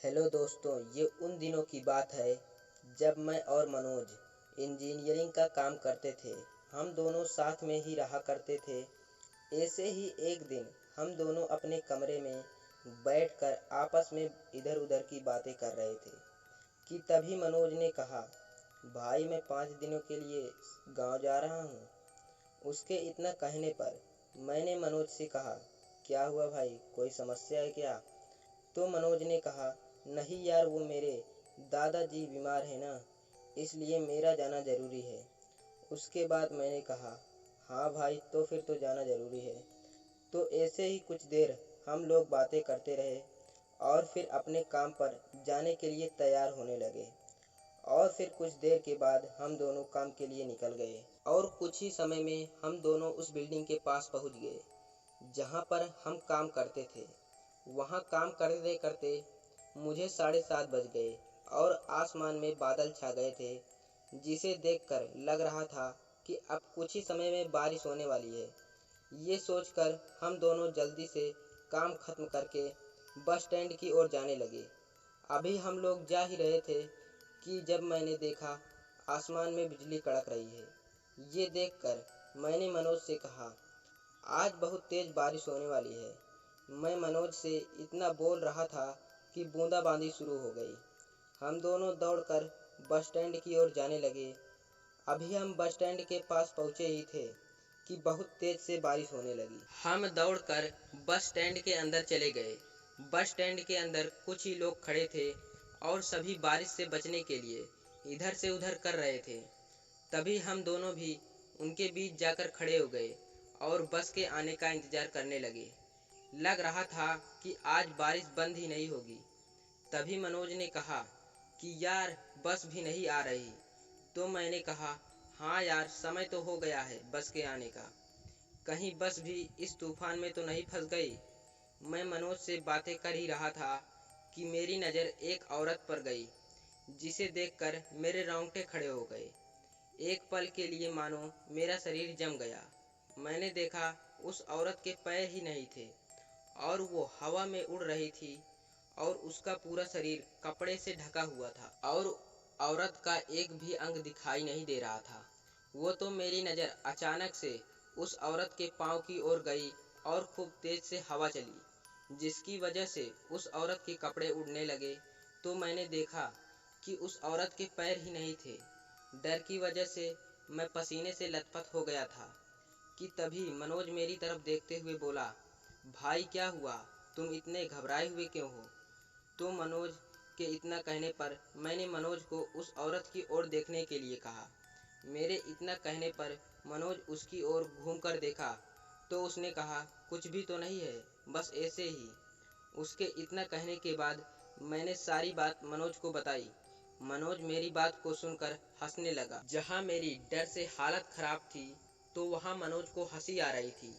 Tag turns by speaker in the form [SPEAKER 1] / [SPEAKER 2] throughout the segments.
[SPEAKER 1] Hello दोस्तों, ये उन दिनों की बात है जब मैं और मनोज इंजीनियरिंग का काम करते थे। हम दोनों साथ में ही रहा करते थे। ऐसे ही एक दिन हम दोनों अपने कमरे में बैठकर आपस में इधर-उधर की बातें कर रहे थे कि तभी मनोज ने कहा, भाई मैं 5 दिनों के लिए गाँव जा रहा हूँ। उसके इतना कहने पर मैंने मनोज से कहा, क्या हुआ भाई, कोई समस्या है क्या? तो मनोज ने कहा, नहीं यार, वो मेरे दादाजी बीमार हैं ना, इसलिए मेरा जाना ज़रूरी है। उसके बाद मैंने कहा, हाँ भाई, तो फिर तो जाना ज़रूरी है। तो ऐसे ही कुछ देर हम लोग बातें करते रहे और फिर अपने काम पर जाने के लिए तैयार होने लगे। और फिर कुछ देर के बाद हम दोनों काम के लिए निकल गए और कुछ ही समय में हम दोनों उस बिल्डिंग के पास पहुंच गए जहां पर हम काम करते थे। वहां काम करते करते मुझे 7:30 बज गए और आसमान में बादल छा गए थे, जिसे देखकर लग रहा था कि अब कुछ ही समय में बारिश होने वाली है। ये सोचकर हम दोनों जल्दी से काम खत्म करके बस स्टैंड की ओर जाने लगे। अभी हम लोग जा ही रहे थे कि जब मैंने देखा आसमान में बिजली कड़क रही है। ये देखकर मैंने मनोज से कहा, आज बहुत तेज बारिश होने वाली है। मैं मनोज से इतना बोल रहा था कि बूंदाबांदी शुरू हो गई। हम दोनों दौड़कर बस स्टैंड की ओर जाने लगे। अभी हम बस स्टैंड के पास पहुंचे ही थे कि बहुत तेज से बारिश होने लगी। हम दौड़कर बस स्टैंड के अंदर चले गए। बस स्टैंड के अंदर कुछ ही लोग खड़े थे और सभी बारिश से बचने के लिए इधर से उधर कर रहे थे। तभी हम दोनों भी उनके बीच जाकर खड़े हो गए और बस के आने का इंतजार करने लगे। लग रहा था कि आज बारिश बंद ही नहीं होगी। तभी मनोज ने कहा कि यार, बस भी नहीं आ रही। तो मैंने कहा, हाँ यार, समय तो हो गया है बस के आने का। कहीं बस भी इस तूफान में तो नहीं फंस गई। मैं मनोज से बातें कर ही रहा था कि मेरी नज़र एक औरत पर गई, जिसे देखकर मेरे रोंगटे खड़े हो गए। एक पल के लिए मानो मेरा शरीर जम गया। मैंने देखा उस औरत के पैर ही नहीं थे और वो हवा में उड़ रही थी और उसका पूरा शरीर कपड़े से ढका हुआ था और औरत का एक भी अंग दिखाई नहीं दे रहा था। वो तो मेरी नज़र अचानक से उस औरत के पाँव की ओर गई और खूब तेज से हवा चली, जिसकी वजह से उस औरत के कपड़े उड़ने लगे। तो मैंने देखा कि उस औरत के पैर ही नहीं थे। डर की वजह से मैं पसीने से लथपथ हो गया था कि तभी मनोज मेरी तरफ देखते हुए बोला, भाई क्या हुआ, तुम इतने घबराए हुए क्यों हो? तो मनोज के इतना कहने पर मैंने मनोज को उस औरत की ओर देखने के लिए कहा। मेरे इतना कहने पर मनोज उसकी ओर घूमकर देखा तो उसने कहा, कुछ भी तो नहीं है, बस ऐसे ही। उसके इतना कहने के बाद मैंने सारी बात मनोज को बताई। मनोज मेरी बात को सुनकर हंसने लगा। जहाँ मेरी डर से हालत खराब थी तो वहाँ मनोज को हंसी आ रही थी।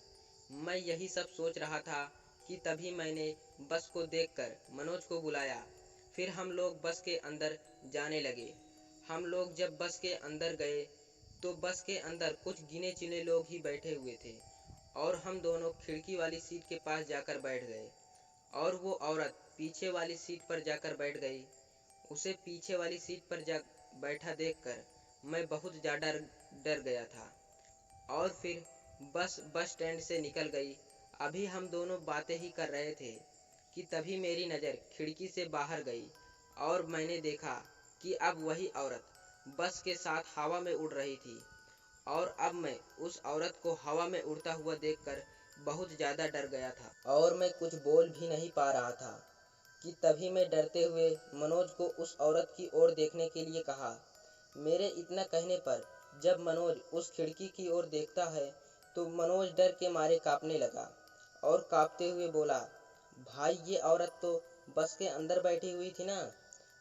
[SPEAKER 1] मैं यही सब सोच रहा था कि तभी मैंने बस को देखकर मनोज को बुलाया। फिर हम लोग बस के अंदर जाने लगे। हम लोग जब बस के अंदर गए तो बस के अंदर कुछ गिने चुने लोग ही बैठे हुए थे और हम दोनों खिड़की वाली सीट के पास जाकर बैठ गए और वो औरत पीछे वाली सीट पर जाकर बैठ गई। उसे पीछे वाली सीट पर जा बैठा देखकर मैं बहुत ज़्यादा डर गया था और फिर बस स्टैंड से निकल गई। अभी हम दोनों बातें ही कर रहे थे कि तभी मेरी नज़र खिड़की से बाहर गई और मैंने देखा कि अब वही औरत बस के साथ हवा में उड़ रही थी और अब मैं उस औरत को हवा में उड़ता हुआ देखकर बहुत ज़्यादा डर गया था और मैं कुछ बोल भी नहीं पा रहा था कि तभी मैं डरते हुए मनोज को उस औरत की ओर देखने के लिए कहा। मेरे इतना कहने पर जब मनोज उस खिड़की की ओर देखता है तो मनोज डर के मारे कांपने लगा और कांपते हुए बोला, भाई ये औरत तो बस के अंदर बैठी हुई थी ना।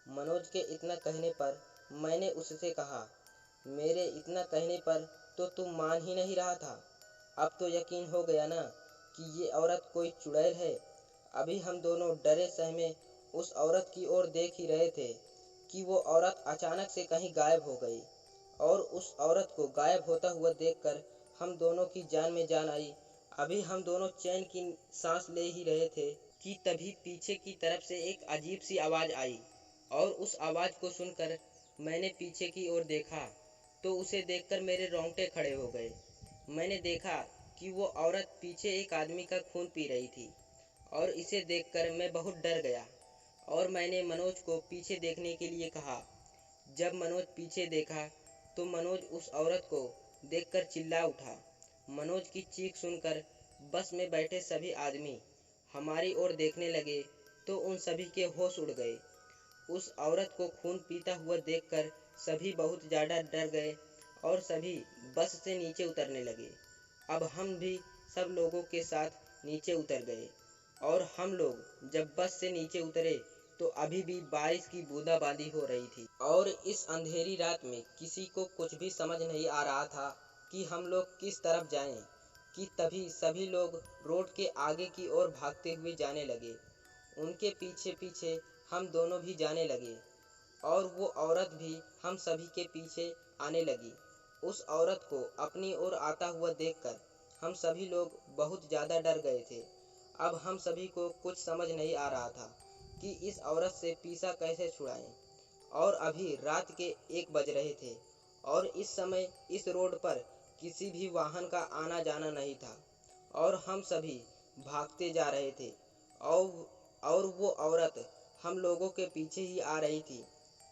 [SPEAKER 1] मनोज के इतना कहने पर मैंने उससे कहा, मेरे इतना कहने पर तो तुम मान ही नहीं रहा था। अब तो यकीन हो गया ना कि ये औरत कोई चुड़ैल है। अभी हम दोनों डरे सहमे उस औरत की ओर देख ही रहे थे कि वो औरत अचानक से कहीं गायब हो गई और उस औरत को गायब होता हुआ देखकर हम दोनों की जान में जान आई। अभी हम दोनों चैन की सांस ले ही रहे थे कि तभी पीछे की तरफ से एक अजीब सी आवाज़ आई और उस आवाज़ को सुनकर मैंने पीछे की ओर देखा तो उसे देखकर मेरे रोंगटे खड़े हो गए। मैंने देखा कि वो औरत पीछे एक आदमी का खून पी रही थी और इसे देखकर मैं बहुत डर गया और मैंने मनोज को पीछे देखने के लिए कहा। जब मनोज पीछे देखा तो मनोज उस औरत को देखकर चिल्ला उठा। मनोज की चीख सुनकर बस में बैठे सभी आदमी हमारी ओर देखने लगे तो उन सभी के होश उड़ गए। उस औरत को खून पीता हुआ देखकर सभी बहुत ज़्यादा डर गए और सभी बस से नीचे उतरने लगे। अब हम भी सब लोगों के साथ नीचे उतर गए और हम लोग जब बस से नीचे उतरे तो अभी भी बारिश की बूंदाबांदी हो रही थी और इस अंधेरी रात में किसी को कुछ भी समझ नहीं आ रहा था कि हम लोग किस तरफ जाएं कि तभी सभी लोग रोड के आगे की ओर भागते हुए जाने लगे। उनके पीछे पीछे हम दोनों भी जाने लगे और वो औरत भी हम सभी के पीछे आने लगी। उस औरत को अपनी ओर आता हुआ देखकर हम सभी लोग बहुत ज़्यादा डर गए थे। अब हम सभी को कुछ समझ नहीं आ रहा था कि इस औरत से पीछा कैसे छुड़ाएं और अभी रात के 1 बज रहे थे और इस समय इस रोड पर किसी भी वाहन का आना जाना नहीं था और हम सभी भागते जा रहे थे और वो औरत हम लोगों के पीछे ही आ रही थी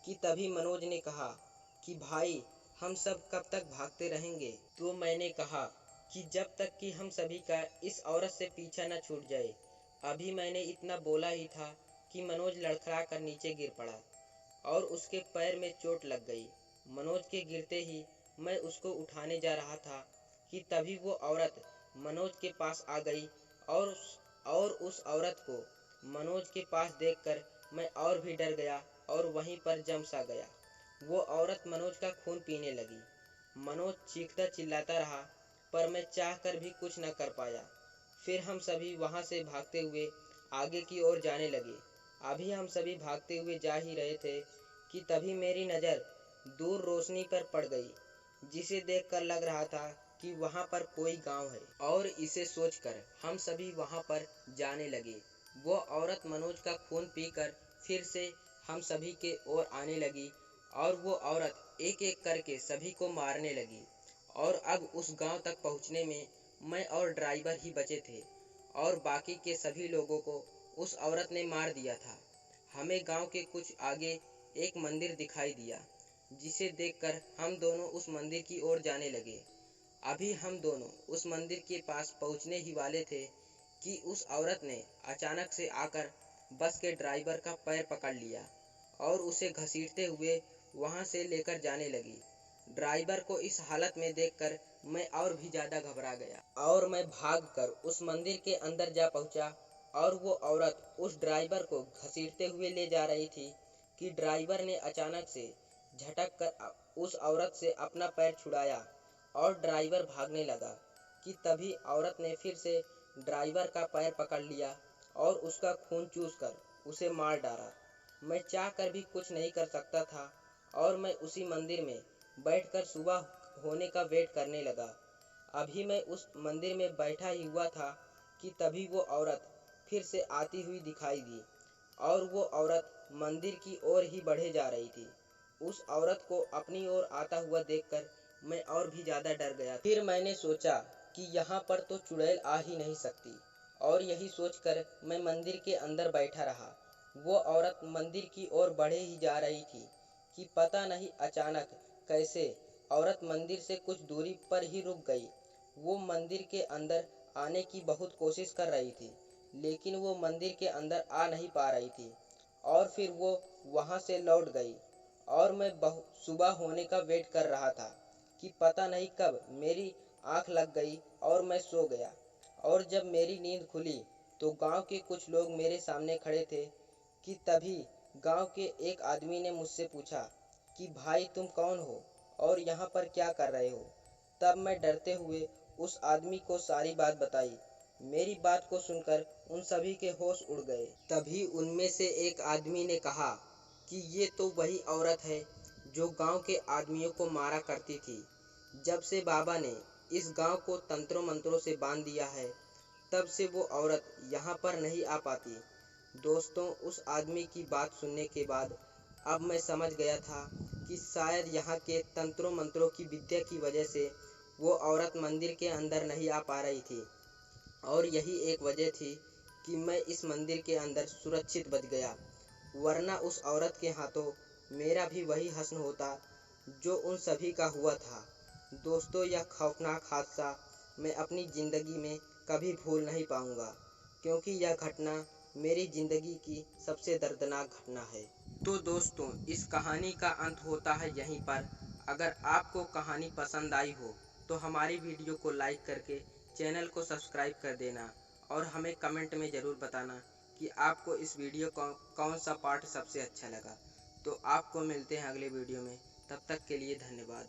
[SPEAKER 1] कि तभी मनोज ने कहा कि भाई हम सब कब तक भागते रहेंगे। तो मैंने कहा कि जब तक कि हम सभी का इस औरत से पीछा न छूट जाए। अभी मैंने इतना बोला ही था कि मनोज लड़खड़ा कर नीचे गिर पड़ा और उसके पैर में चोट लग गई। मनोज के गिरते ही मैं उसको उठाने जा रहा था कि तभी वो औरत मनोज के पास आ गई और उस औरत को मनोज के पास देखकर मैं और भी डर गया और वहीं पर जम सा गया। वो औरत मनोज का खून पीने लगी। मनोज चीखता चिल्लाता रहा पर मैं चाहकर भी कुछ न कर पाया। फिर हम सभी वहां से भागते हुए आगे की ओर जाने लगे। अभी हम सभी भागते हुए जा ही रहे थे कि तभी मेरी नज़र दूर रोशनी पर पड़ गई जिसे देखकर लग रहा था कि वहां पर कोई गांव है और इसे सोचकर हम सभी वहां पर जाने लगे। वो औरत मनोज का खून पीकर फिर से हम सभी के ओर आने लगी और वो औरत एक एक करके सभी को मारने लगी और अब उस गांव तक पहुंचने में मैं और ड्राइवर ही बचे थे और बाकी के सभी लोगों को उस औरत ने मार दिया था। हमें गांव के कुछ आगे एक मंदिर दिखाई दिया जिसे देखकर हम दोनों उस मंदिर की ओर जाने लगे। अभी हम दोनों उस मंदिर के पास पहुंचने ही वाले थे कि उस औरत ने अचानक से आकर बस के ड्राइवर का पैर पकड़ लिया और उसे घसीटते हुए वहां से लेकर जाने लगी। ड्राइवर को इस हालत में देखकर मैं और भी ज़्यादा घबरा गया और मैं भागकर उस मंदिर के अंदर जा पहुंचा और वो औरत उस ड्राइवर को घसीटते हुए ले जा रही थी कि ड्राइवर ने अचानक से झटक कर उस औरत से अपना पैर छुड़ाया और ड्राइवर भागने लगा कि तभी औरत ने फिर से ड्राइवर का पैर पकड़ लिया और उसका खून चूसकर उसे मार डाला। मैं चाहकर भी कुछ नहीं कर सकता था और मैं उसी मंदिर में बैठकर सुबह होने का वेट करने लगा। अभी मैं उस मंदिर में बैठा ही हुआ था कि तभी वो औरत फिर से आती हुई दिखाई दी और वो औरत मंदिर की ओर ही बढ़े जा रही थी। उस औरत को अपनी ओर आता हुआ देखकर मैं और भी ज़्यादा डर गया। फिर मैंने सोचा कि यहाँ पर तो चुड़ैल आ ही नहीं सकती और यही सोचकर मैं मंदिर के अंदर बैठा रहा। वो औरत मंदिर की ओर बढ़े ही जा रही थी कि पता नहीं अचानक कैसे औरत मंदिर से कुछ दूरी पर ही रुक गई। वो मंदिर के अंदर आने की बहुत कोशिश कर रही थी लेकिन वो मंदिर के अंदर आ नहीं पा रही थी और फिर वो वहाँ से लौट गई और मैं सुबह होने का वेट कर रहा था कि पता नहीं कब मेरी आँख लग गई और मैं सो गया। और जब मेरी नींद खुली तो गांव के कुछ लोग मेरे सामने खड़े थे कि तभी गांव के एक आदमी ने मुझसे पूछा कि भाई तुम कौन हो और यहाँ पर क्या कर रहे हो। तब मैं डरते हुए उस आदमी को सारी बात बताई। मेरी बात को सुनकर उन सभी के होश उड़ गए। तभी उनमें से एक आदमी ने कहा कि ये तो वही औरत है जो गांव के आदमियों को मारा करती थी। जब से बाबा ने इस गांव को तंत्रों मंत्रों से बांध दिया है तब से वो औरत यहाँ पर नहीं आ पाती। दोस्तों, उस आदमी की बात सुनने के बाद अब मैं समझ गया था कि शायद यहाँ के तंत्रों मंत्रों की विद्या की वजह से वो औरत मंदिर के अंदर नहीं आ पा रही थी, और यही एक वजह थी कि मैं इस मंदिर के अंदर सुरक्षित बच गया, वरना उस औरत के हाथों मेरा भी वही हश्र होता जो उन सभी का हुआ था। दोस्तों, यह खौफनाक हादसा मैं अपनी ज़िंदगी में कभी भूल नहीं पाऊंगा, क्योंकि यह घटना मेरी ज़िंदगी की सबसे दर्दनाक घटना है। तो दोस्तों, इस कहानी का अंत होता है यहीं पर। अगर आपको कहानी पसंद आई हो तो हमारी वीडियो को लाइक करके चैनल को सब्सक्राइब कर देना, और हमें कमेंट में ज़रूर बताना कि आपको इस वीडियो का कौन सा पार्ट सबसे अच्छा लगा। तो आपको मिलते हैं अगले वीडियो में, तब तक के लिए धन्यवाद।